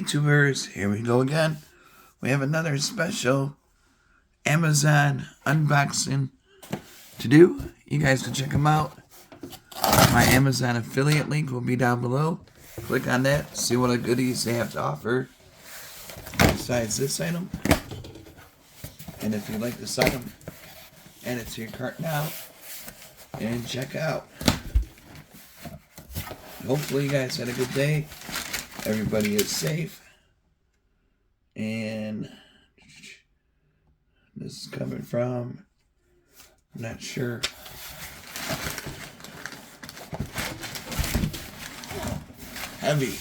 YouTubers, here we go again. We have another special Amazon unboxing to do. You guys can check them out. My Amazon affiliate link will be down below. Click on that, see what goodies they have to offer besides this item. And if you like this item, add it to your cart now and check out. Hopefully you guys had a good day. Everybody is safe. And this is coming from, I'm not sure. Heavy.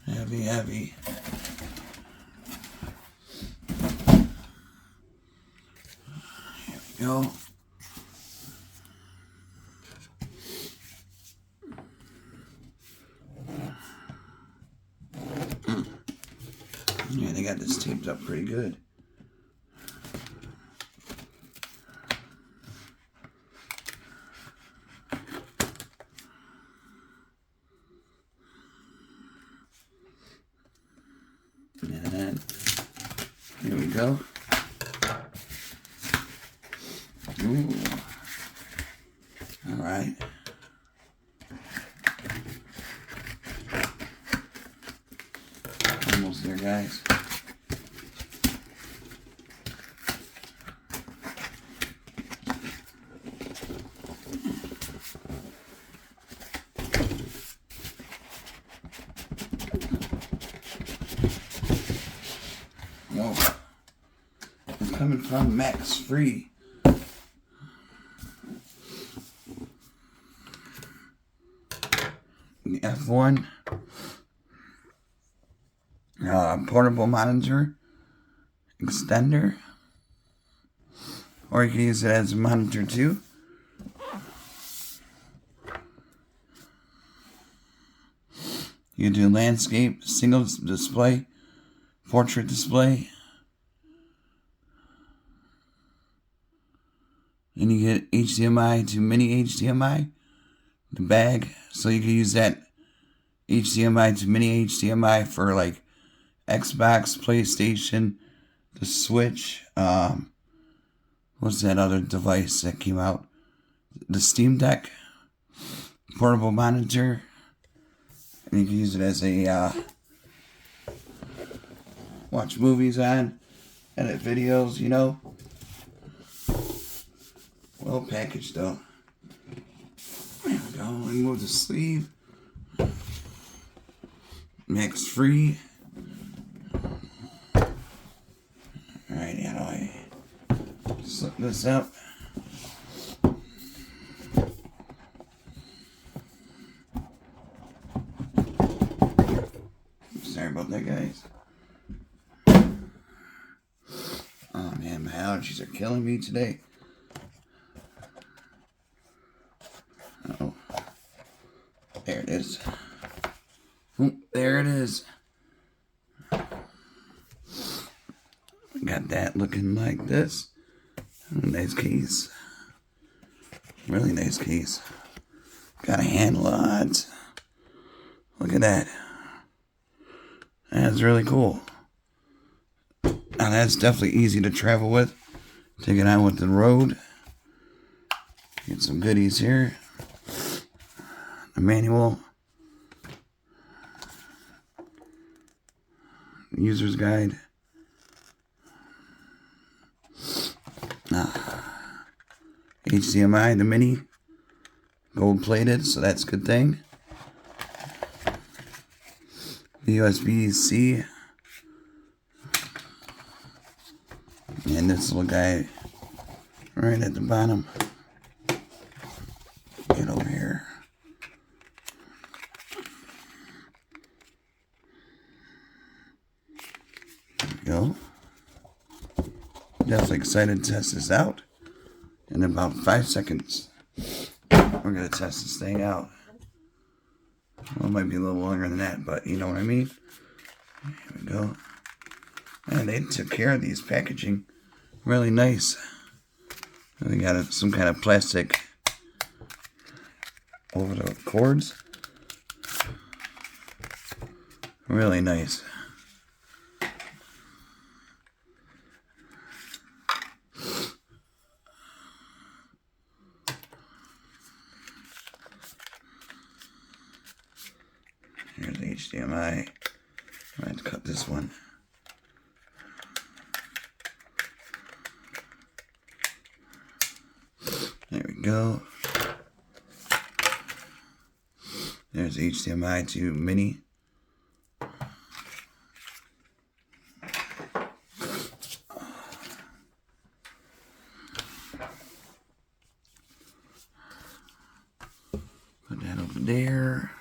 Heavy. Here we go. Yeah, they got this taped up pretty good. And here we go. Ooh. All right. Almost there, guys. Whoa. It's coming from MaxFree. The F1 portable monitor extender, or you can use it as a monitor too. You can do landscape, single display, portrait display, and you get HDMI to mini HDMI, the bag, so you can use that HDMI to mini HDMI for like Xbox, PlayStation, the Switch, what's that other device that came out? The Steam Deck, portable monitor, and you can use it as a watch movies on, edit videos, you know. Well packaged though. There we go. Remove the sleeve. MaxFree. Alright, how do I slip this up? Sorry about that, guys. Oh man, my allergies are killing me today. Oh, there it is. Oh, there it is. Got that looking like this. Nice case. Really nice case. Got a handle on it. Look at that. That's really cool. Now that's definitely easy to travel with. Take it out with the road. Get some goodies here. A manual. User's guide. HDMI, the mini. Gold plated, so that's a good thing. USB-C. And this little guy right at the bottom. Get over here. There we go. Definitely excited to test this out. In about 5 seconds, we're going to test this thing out. Well, it might be a little longer than that, but you know what I mean. Here we go. And they took care of these packaging really nice. They got some kind of plastic over the cords. Really nice. Here's HDMI. I'm going to cut this one. There we go. There's HDMI to mini. Put that over there.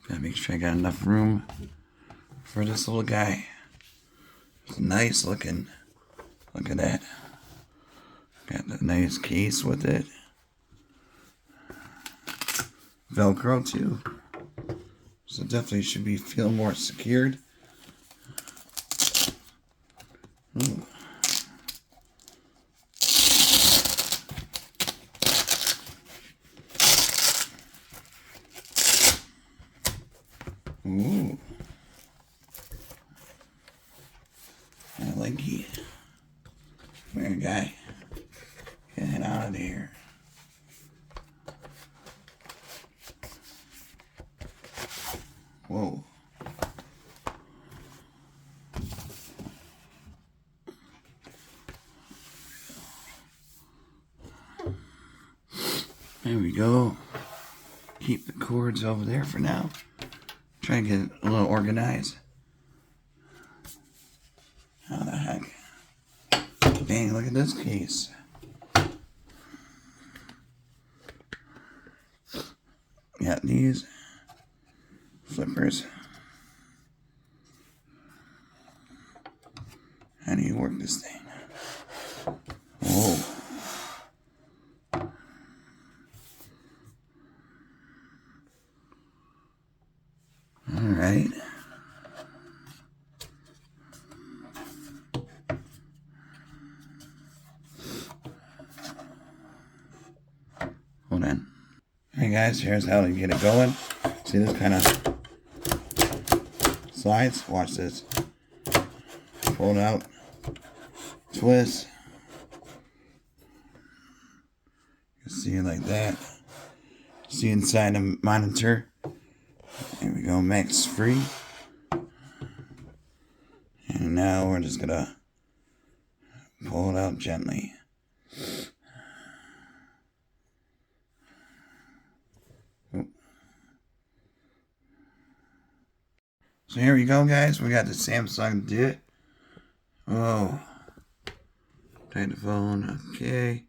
Gotta make sure I got enough room for this little guy. It's nice looking. Look at that. Got the nice case with it. Velcro too. So definitely should be feel more secured. Ooh. Ooh. I like it. Come here, guy. Get out of there. Whoa. There we go. Keep the cords over there for now. Try and get it a little organized. How the heck? Dang, look at this case. Got these flippers. How do you work this thing? Whoa. Alright. Hold on. Alright guys, here's how to get it going. See, this kind of slides. Watch this. Pull it out. Twist. You see it like that. See inside the monitor. There we go, MaxFree. And now we're just gonna pull it out gently. So here we go, guys. We got the Samsung did it. Oh. Take the phone. Okay.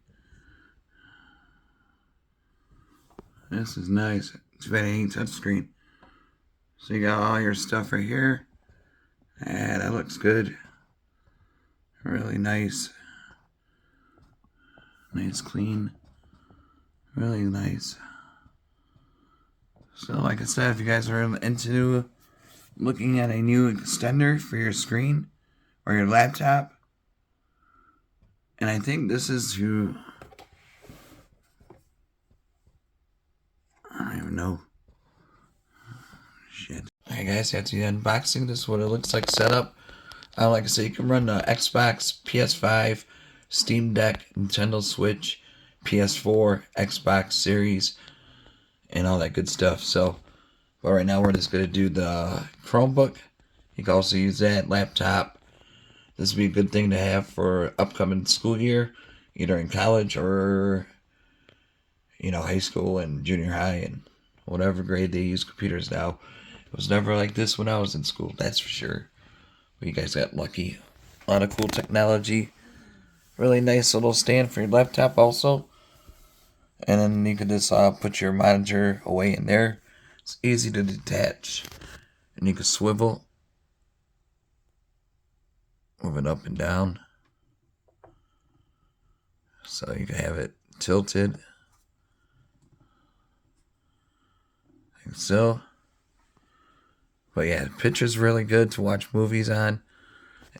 This is nice. It's bad it ain't touchscreen. So you got all your stuff right here. Yeah, that looks good. Really nice. Nice, clean. Really nice. So like I said, if you guys are into looking at a new extender for your screen or your laptop, and I think this is to, I don't even know. Shit. Alright guys, that's the unboxing. This is what it looks like set up. Like I said, you can run the Xbox, PS5, Steam Deck, Nintendo Switch, PS4, Xbox Series, and all that good stuff. So, but right now we're just going to do the Chromebook. You can also use that laptop. This would be a good thing to have for upcoming school year, either in college or, you know, high school and junior high and whatever grade they use computers now. It was never like this when I was in school, that's for sure. But you guys got lucky. A lot of cool technology. Really nice little stand for your laptop also. And then you can just put your monitor away in there. It's easy to detach. And you can swivel. Move it up and down. So you can have it tilted. Like so. But yeah, the picture's really good to watch movies on.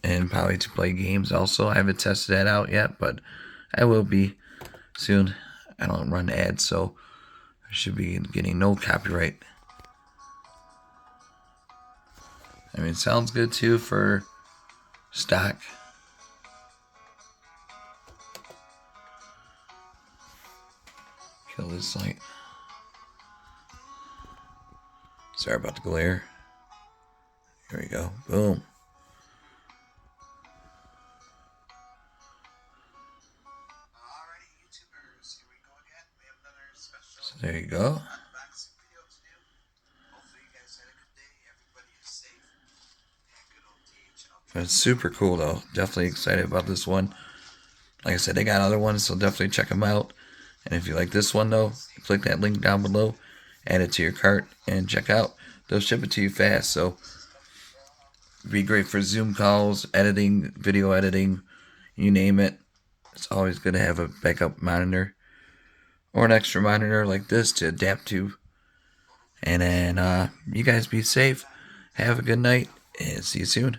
And probably to play games also. I haven't tested that out yet, but I will be soon. I don't run ads, so I should be getting no copyright. I mean, it sounds good too for stock. Kill this light. Sorry about the glare. Here we go. Boom. So there you go. It's super cool though. Definitely excited about this one. Like I said, they got other ones, so definitely check them out. And if you like this one though, click that link down below, add it to your cart, and check out. They'll ship it to you fast, so it'd be great for Zoom calls, editing, video editing, you name it. It's always good to have a backup monitor or an extra monitor like this to adapt to. And then you guys be safe. Have a good night, and see you soon.